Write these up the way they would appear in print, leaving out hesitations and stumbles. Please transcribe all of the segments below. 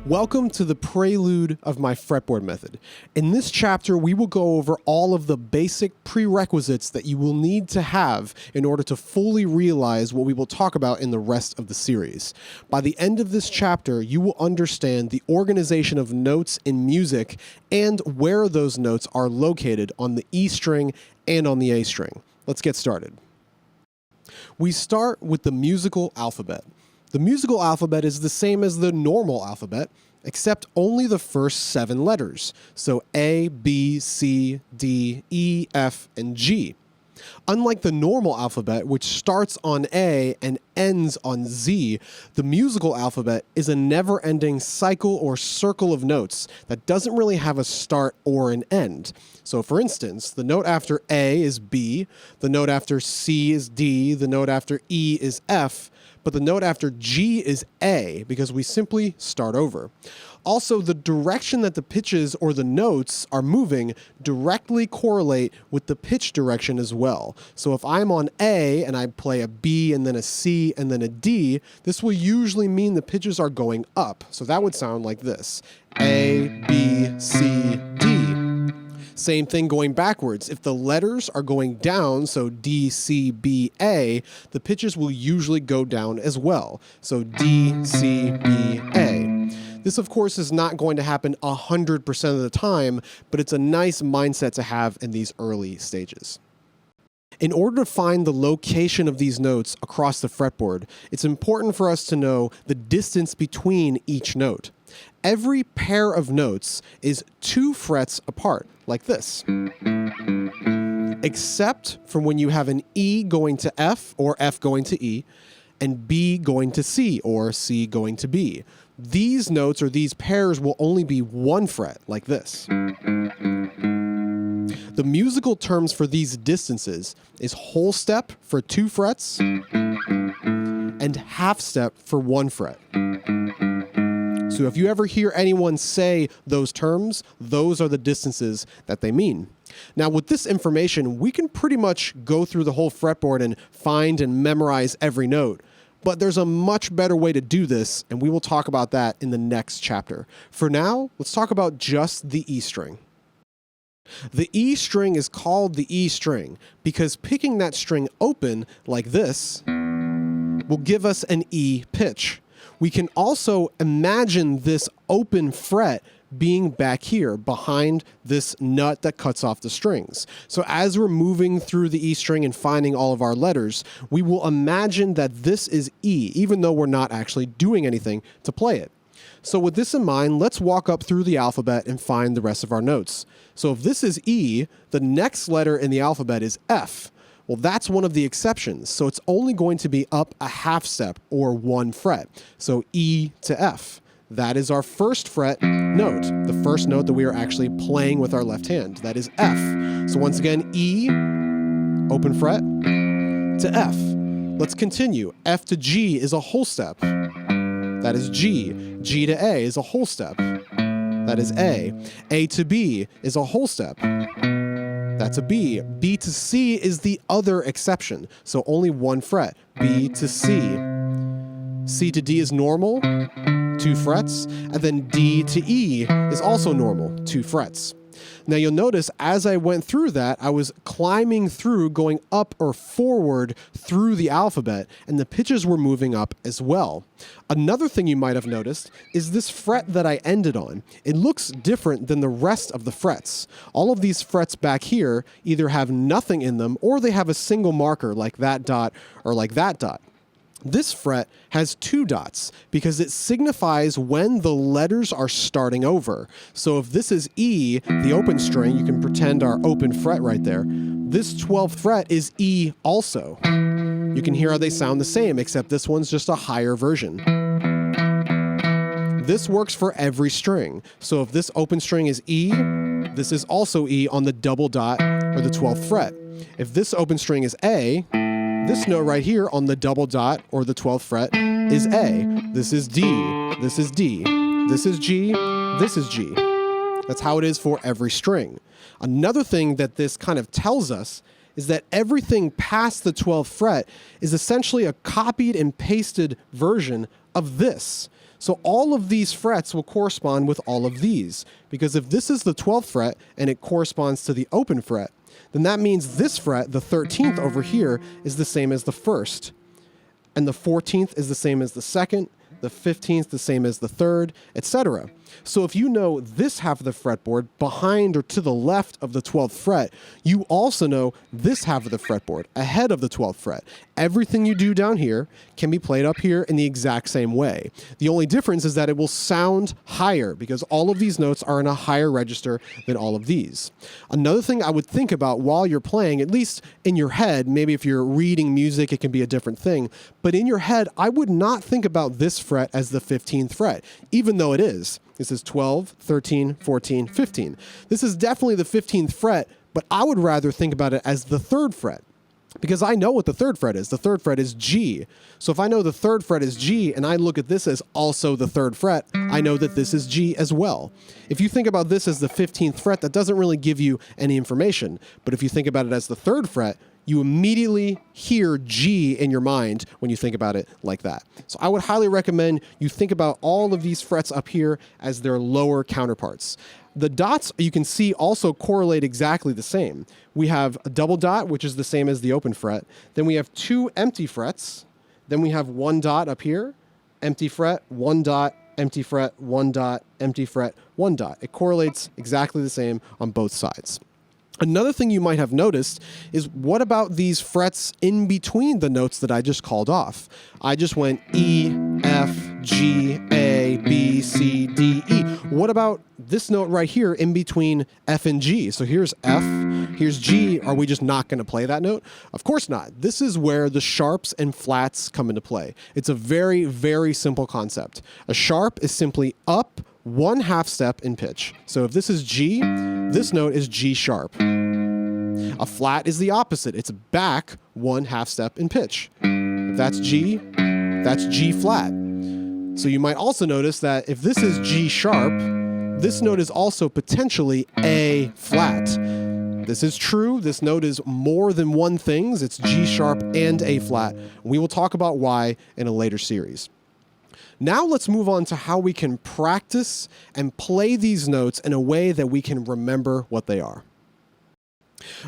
Welcome to the prelude of my fretboard method. In this chapter, we will go over all of the basic prerequisites that you will need to have in order to fully realize what we will talk about in the rest of the series. By the end of this chapter, you will understand the organization of notes in music and where those notes are located on the E string and on the A string. Let's get started. We start with the musical alphabet. The musical alphabet is the same as the normal alphabet, except only the first 7 letters, so A, B, C, D, E, F, and G. Unlike the normal alphabet, which starts on A and ends on Z, the musical alphabet is a never-ending cycle or circle of notes that doesn't really have a start or an end. So for instance, the note after A is B, the note after C is D, the note after E is F, but the note after G is A because we simply start over. Also, the direction that the pitches or the notes are moving directly correlate with the pitch direction as well. So if I'm on A and I play a B and then a C and then a D, this will usually mean the pitches are going up. So that would sound like this: A, B, C, D. Same thing going backwards. If the letters are going down, so D, C, B, A, the pitches will usually go down as well. So D, C, B, A. This, of course, is not going to happen 100% of the time, but it's a nice mindset to have in these early stages. In order to find the location of these notes across the fretboard, it's important for us to know the distance between each note. Every pair of notes is 2 frets apart, like this. Except for when you have an E going to F or F going to E, and B going to C or C going to B. These notes or these pairs will only be 1 fret, like this. The musical terms for these distances is whole step for 2 frets and half step for 1 fret. So if you ever hear anyone say those terms, those are the distances that they mean. Now with this information, we can pretty much go through the whole fretboard and find and memorize every note. But there's a much better way to do this, and we will talk about that in the next chapter. For now, let's talk about just the E string. The E string is called the E string because picking that string open like this will give us an E pitch. We can also imagine this open fret being back here behind this nut that cuts off the strings. So as we're moving through the E string and finding all of our letters, we will imagine that this is E, even though we're not actually doing anything to play it. So with this in mind, let's walk up through the alphabet and find the rest of our notes. So if this is E, the next letter in the alphabet is F. Well, that's one of the exceptions, so it's only going to be up a half step or 1 fret. So E to F. That is our first fret note, the first note that we are actually playing with our left hand. That is F. So once again, E, open fret, to F. Let's continue. F to G is a whole step. That is G. G to A is a whole step. That is A. A to B is a whole step. That's a B. B to C is the other exception, so only 1 fret. B to C. C to D is normal, 2 frets, and then D to E is also normal, 2 frets. Now you'll notice as I went through that, I was climbing through, going up or forward through the alphabet, and the pitches were moving up as well. Another thing you might have noticed is this fret that I ended on. It looks different than the rest of the frets. All of these frets back here either have nothing in them or they have a single marker like that dot or like that dot. This fret has 2 dots because it signifies when the letters are starting over. So if this is E, the open string, you can pretend our open fret right there. This 12th fret is E also. You can hear how they sound the same, except this one's just a higher version. This works for every string. So if this open string is E, this is also E on the double dot or the 12th fret. If this open string is A, this note right here on the double dot or the 12th fret is A. This is D. This is D. This is G. This is G. That's how it is for every string. Another thing that this kind of tells us is that everything past the 12th fret is essentially a copied and pasted version of this. So all of these frets will correspond with all of these, because if this is the 12th fret and it corresponds to the open fret, then that means this fret, the 13th over here, is the same as the 1st. And the 14th is the same as the 2nd, the 15th the same as the 3rd, etc. So if you know this half of the fretboard behind or to the left of the 12th fret, you also know this half of the fretboard ahead of the 12th fret. Everything you do down here can be played up here in the exact same way. The only difference is that it will sound higher because all of these notes are in a higher register than all of these. Another thing I would think about while you're playing, at least in your head, maybe if you're reading music, it can be a different thing, but in your head, I would not think about this fret as the 15th fret, even though it is. This is 12, 13, 14, 15. This is definitely the 15th fret, but I would rather think about it as the 3rd fret because I know what the 3rd fret is. The 3rd fret is G. So if I know the 3rd fret is G and I look at this as also the 3rd fret, I know that this is G as well. If you think about this as the 15th fret, that doesn't really give you any information. But if you think about it as the 3rd fret, you immediately hear G in your mind when you think about it like that. So I would highly recommend you think about all of these frets up here as their lower counterparts. The dots you can see also correlate exactly the same. We have a double dot, which is the same as the open fret. Then we have 2 empty frets. Then we have 1 dot up here, empty fret, 1 dot, empty fret, 1 dot, empty fret, 1 dot. It correlates exactly the same on both sides. Another thing you might have noticed is what about these frets in between the notes that I just called off? I just went E, F, G, A, B, C, D, E. What about this note right here in between F and G? So here's F, here's G. Are we just not going to play that note? Of course not. This is where the sharps and flats come into play. It's a very, very simple concept. A sharp is simply up 1/2 step in pitch. So if this is G, this note is G sharp. A flat is the opposite. It's back 1/2 step in pitch. If that's G, that's G flat. So you might also notice that if this is G sharp, this note is also potentially A flat. This is true. This note is more than one thing. It's G sharp and A flat. We will talk about why in a later series. Now let's move on to how we can practice and play these notes in a way that we can remember what they are.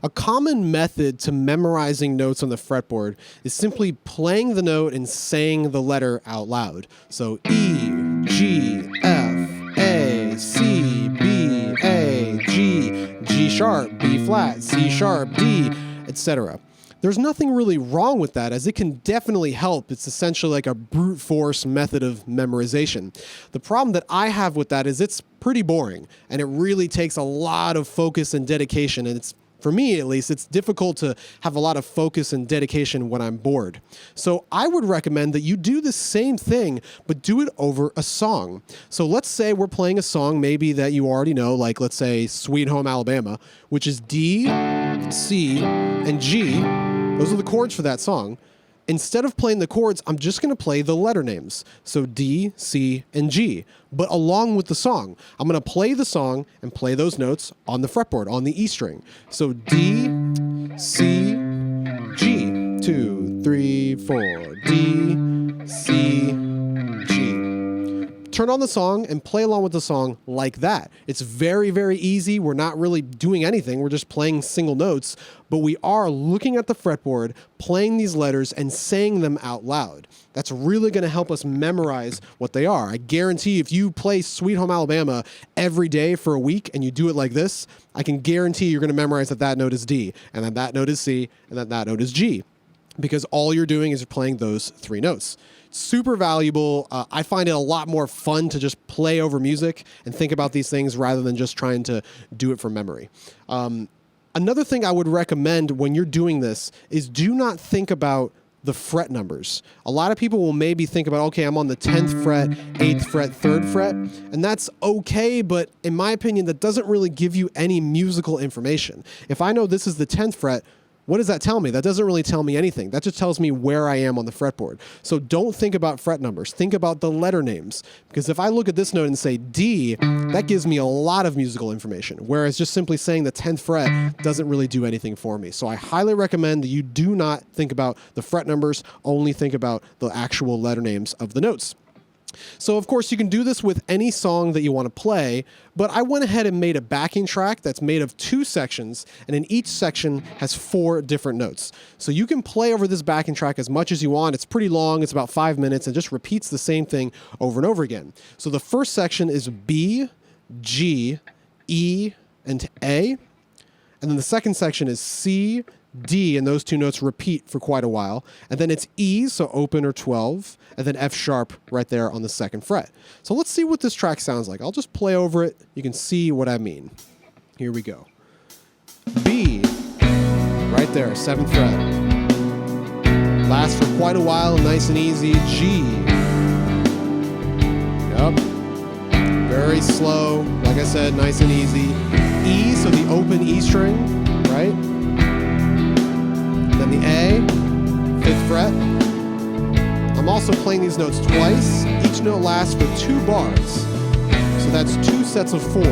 A common method to memorizing notes on the fretboard is simply playing the note and saying the letter out loud. So E, G, F, A, C, B, A, G, G sharp, B flat, C sharp, D, etc. There's nothing really wrong with that, as it can definitely help. It's essentially like a brute force method of memorization. The problem that I have with that is it's pretty boring, and it really takes a lot of focus and dedication, and it's, for me at least, it's difficult to have a lot of focus and dedication when I'm bored. So I would recommend that you do the same thing, but do it over a song. So let's say we're playing a song maybe that you already know, like let's say Sweet Home Alabama, which is D, C, and G. Those are the chords for that song. Instead of playing the chords, I'm just going to play the letter names. So D, C, and G. But along with the song, I'm going to play the song and play those notes on the fretboard, on the E string. So D, C, G. 2, 3, 4. D, C, G. Turn on the song and play along with the song like that. It's very, very easy. We're not really doing anything. We're just playing single notes, but we are looking at the fretboard, playing these letters and saying them out loud. That's really going to help us memorize what they are. I guarantee if you play Sweet Home Alabama every day for a week and you do it like this, I can guarantee you're going to memorize that that note is D, and then that note is C, and then that note is G, because all you're doing is you're playing those 3 notes. Super valuable. I find it a lot more fun to just play over music and think about these things rather than just trying to do it from memory. Another thing I would recommend when you're doing this is do not think about the fret numbers. A lot of people will maybe think about, okay, I'm on the 10th fret, 8th fret, 3rd fret, and that's okay, but in my opinion, that doesn't really give you any musical information. If I know this is the 10th fret, what does that tell me? That doesn't really tell me anything. That just tells me where I am on the fretboard. So don't think about fret numbers. Think about the letter names. Because if I look at this note and say D, that gives me a lot of musical information. Whereas just simply saying the 10th fret doesn't really do anything for me. So I highly recommend that you do not think about the fret numbers, only think about the actual letter names of the notes. So, of course, you can do this with any song that you want to play, but I went ahead and made a backing track that's made of 2 sections, and in each section has 4 different notes. So you can play over this backing track as much as you want. It's pretty long. It's about 5 minutes and just repeats the same thing over and over again. So the first section is B, G, E, and A. And then the second section is C, D, and those 2 notes repeat for quite a while. And then it's E, so open or 12, and then F sharp right there on the 2nd fret. So let's see what this track sounds like. I'll just play over it. You can see what I mean. Here we go. B, right there, 7th fret. Lasts for quite a while, nice and easy. G. Yep. Very slow, like I said, nice and easy. E, so the open E string, right? Then the A, 5th fret. I'm also playing these notes twice. Each note lasts for 2 bars. So that's 2 sets of 4.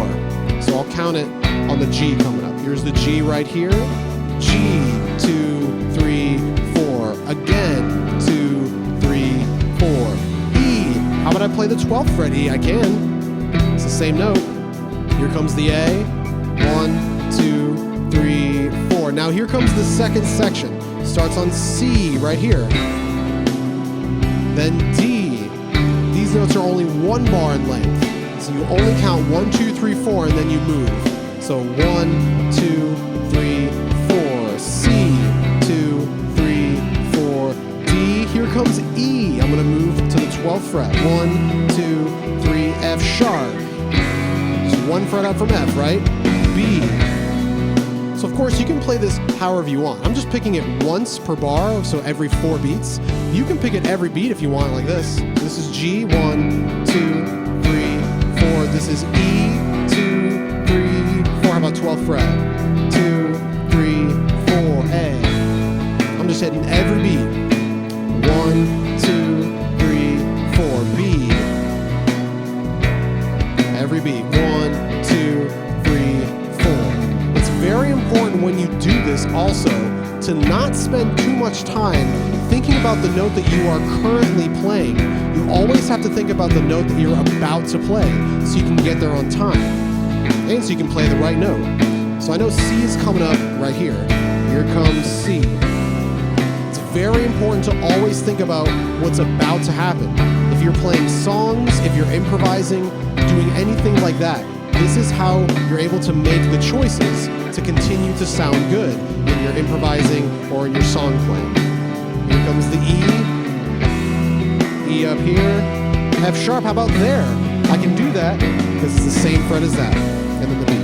So I'll count it on the G coming up. Here's the G right here. G, 2, 3, 4. Again, 2, 3, 4. E, how about I play the 12th fret E? I can. It's the same note. Here comes the A. 1, 2, 3, 4. Now here comes the second section. Starts on C right here. Then D. These notes are only 1 bar in length. So you only count 1, 2, 3, 4, and then you move. So 1, 2, 3, 4. C, 2, 3, 4. D. Here comes E. I'm going to move to the 12th fret. 1, 2, 3, F sharp. Just 1 fret up from F, right? B. So of course you can play this however you want. I'm just picking it once per bar, so every 4 beats. You can pick it every beat if you want, like this. This is G, 1, 2, 3, 4. This is E, 2, 3, 4. How about 12th fret? 2, 3, 4, A. I'm just hitting every beat. 1, 2, 3, 4, B. Every beat. 1, 2, 3, 4. It's very important when you do this also to not spend too much time thinking about the note that you are currently playing. You always have to think about the note that you're about to play so you can get there on time and so you can play the right note. So I know C is coming up right here. Here comes C. It's very important to always think about what's about to happen. If you're playing songs, if you're improvising, doing anything like that, this is how you're able to make the choices to continue to sound good in your improvising or in your song playing. Here comes the E. E up here. F sharp, how about there? I can do that because it's the same fret as that. And then the B.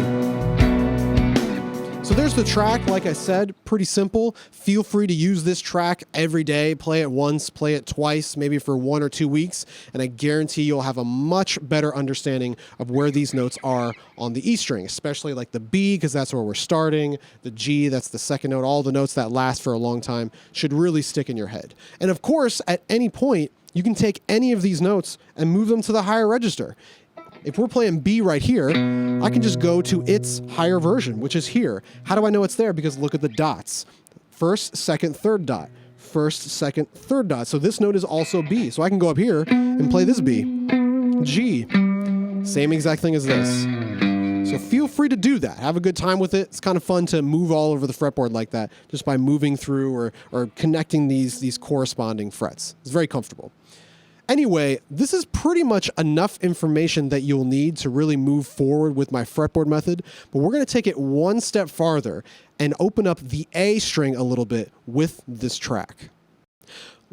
So there's the track. Like I said, pretty simple. Feel free to use this track every day. Play it once, play it twice, maybe for 1 or 2 weeks, and I guarantee you'll have a much better understanding of where these notes are on the E string, especially like the B, because that's where we're starting. The G, that's the second note. All the notes that last for a long time should really stick in your head. And of course, at any point, you can take any of these notes and move them to the higher register. If we're playing B right here, I can just go to its higher version, which is here. How do I know it's there? Because look at the dots. First, second, third dot. First, second, third dot. So this note is also B. So I can go up here and play this B. G. Same exact thing as this. So feel free to do that. Have a good time with it. It's kind of fun to move all over the fretboard like that, just by moving through or connecting these corresponding frets. It's very comfortable. Anyway, this is pretty much enough information that you'll need to really move forward with my fretboard method, but we're going to take it one step farther and open up the A string a little bit with this track.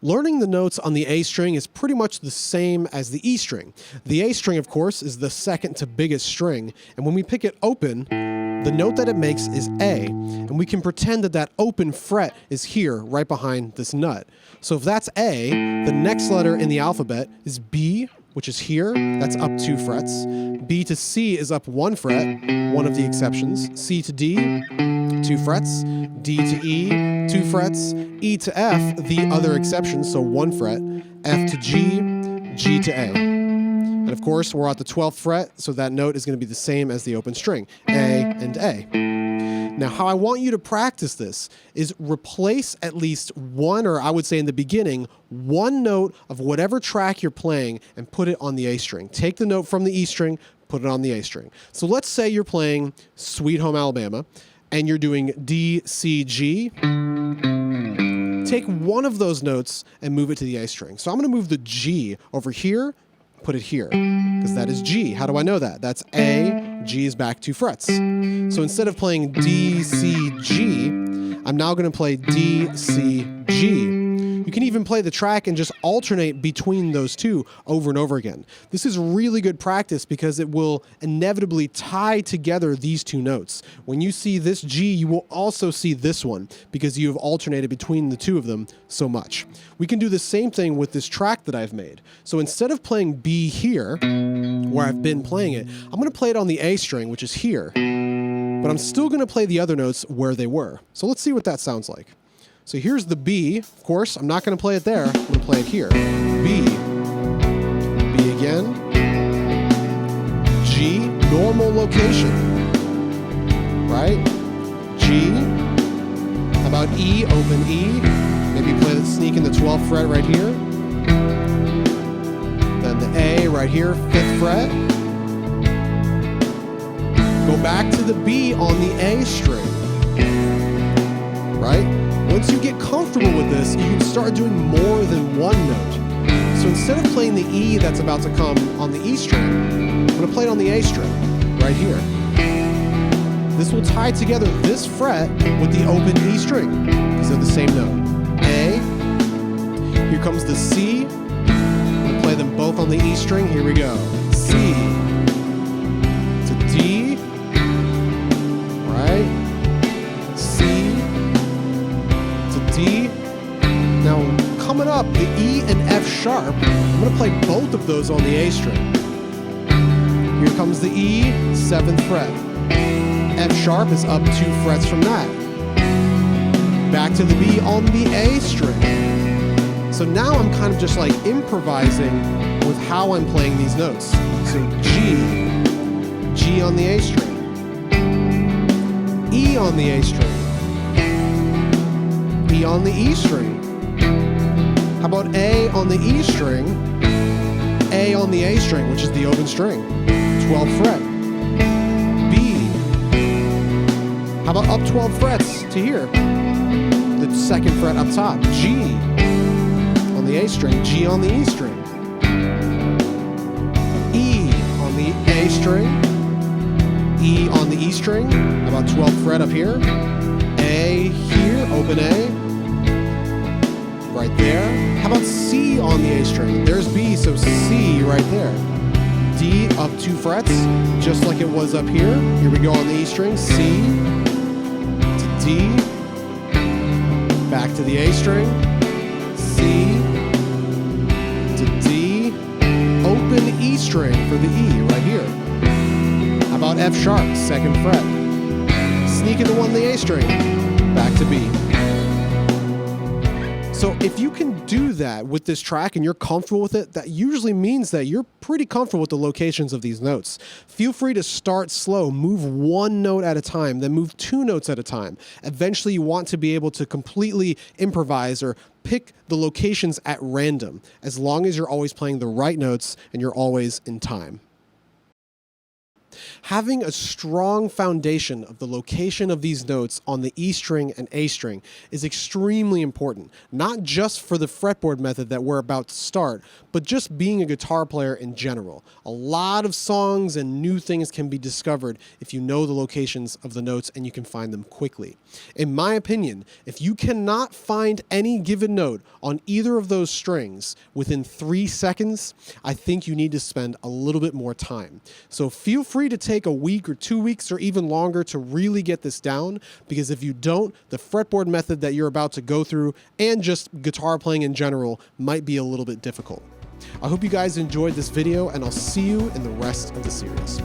Learning the notes on the A string is pretty much the same as the E string. The A string, of course, is the second to biggest string, and when we pick it open, the note that it makes is A, and we can pretend that that open fret is here, right behind this nut. So if that's A, the next letter in the alphabet is B, which is here, that's up 2 frets. B to C is up 1 fret, one of the exceptions. C to D, 2 frets. D to E, 2 frets. E to F, the other exception, so 1 fret. F to G, G to A. And of course, we're at the 12th fret, so that note is going to be the same as the open string, A and A. Now, how I want you to practice this is replace at least one, or I would say in the beginning, one note of whatever track you're playing and put it on the A string. Take the note from the E string, put it on the A string. So let's say you're playing Sweet Home Alabama and you're doing D, C, G. Take one of those notes and move it to the A string. So I'm going to move the G over here, put it here, because that is G. How do I know that? That's A, G is back 2 frets. So instead of playing D, C, G, I'm now going to play D, C, G. You can even play the track and just alternate between those two over and over again. This is really good practice because it will inevitably tie together these two notes. When you see this G, you will also see this one because you have alternated between the two of them so much. We can do the same thing with this track that I've made. So instead of playing B here, where I've been playing it, I'm going to play it on the A string, which is here. But I'm still going to play the other notes where they were. So let's see what that sounds like. So here's the B. Of course, I'm not going to play it there. I'm going to play it here. B. B again. G. Normal location. Right? G. How about E? Open E. Maybe play the sneak in the 12th fret right here. Then the A right here, 5th fret. Go back to the B on the A string. Right? Once you get comfortable with this, you can start doing more than one note. So instead of playing the E that's about to come on the E string, I'm going to play it on the A string, right here. This will tie together this fret with the open E string, because they're the same note. A, here comes the C, I'm going to play them both on the E string, here we go. C, to D, right? D. Now, coming up, the E and F sharp, I'm going to play both of those on the A string. Here comes the E, 7th fret. F sharp is up 2 frets from that. Back to the B on the A string. So now I'm kind of just like improvising with how I'm playing these notes. So G, G on the A string. E on the A string. E on the E string. How about A on the E string, A on the A string, which is the open string, 12th fret. B. How about up 12 frets to here, the 2nd fret up top. G on the A string, G on the E string. E on the A string, E on the E string, about 12th fret up here. A here, open A. Right there. How about C on the A string? There's B, so C right there. D up 2 frets, just like it was up here. Here we go on the E string. C to D. Back to the A string. C to D. Open E string for the E right here. How about F sharp, 2nd fret? Sneak into one the A string. Back to B. So if you can do that with this track and you're comfortable with it, that usually means that you're pretty comfortable with the locations of these notes. Feel free to start slow, move one note at a time, then move 2 notes at a time. Eventually you want to be able to completely improvise or pick the locations at random, as long as you're always playing the right notes and you're always in time. Having a strong foundation of the location of these notes on the E string and A string is extremely important, not just for the fretboard method that we're about to start, but just being a guitar player in general. A lot of songs and new things can be discovered if you know the locations of the notes and you can find them quickly. In my opinion, if you cannot find any given note on either of those strings within 3 seconds, I think you need to spend a little bit more time. So feel free to take a week or 2 weeks or even longer to really get this down, because if you don't, the fretboard method that you're about to go through and just guitar playing in general might be a little bit difficult. I hope you guys enjoyed this video, and I'll see you in the rest of the series.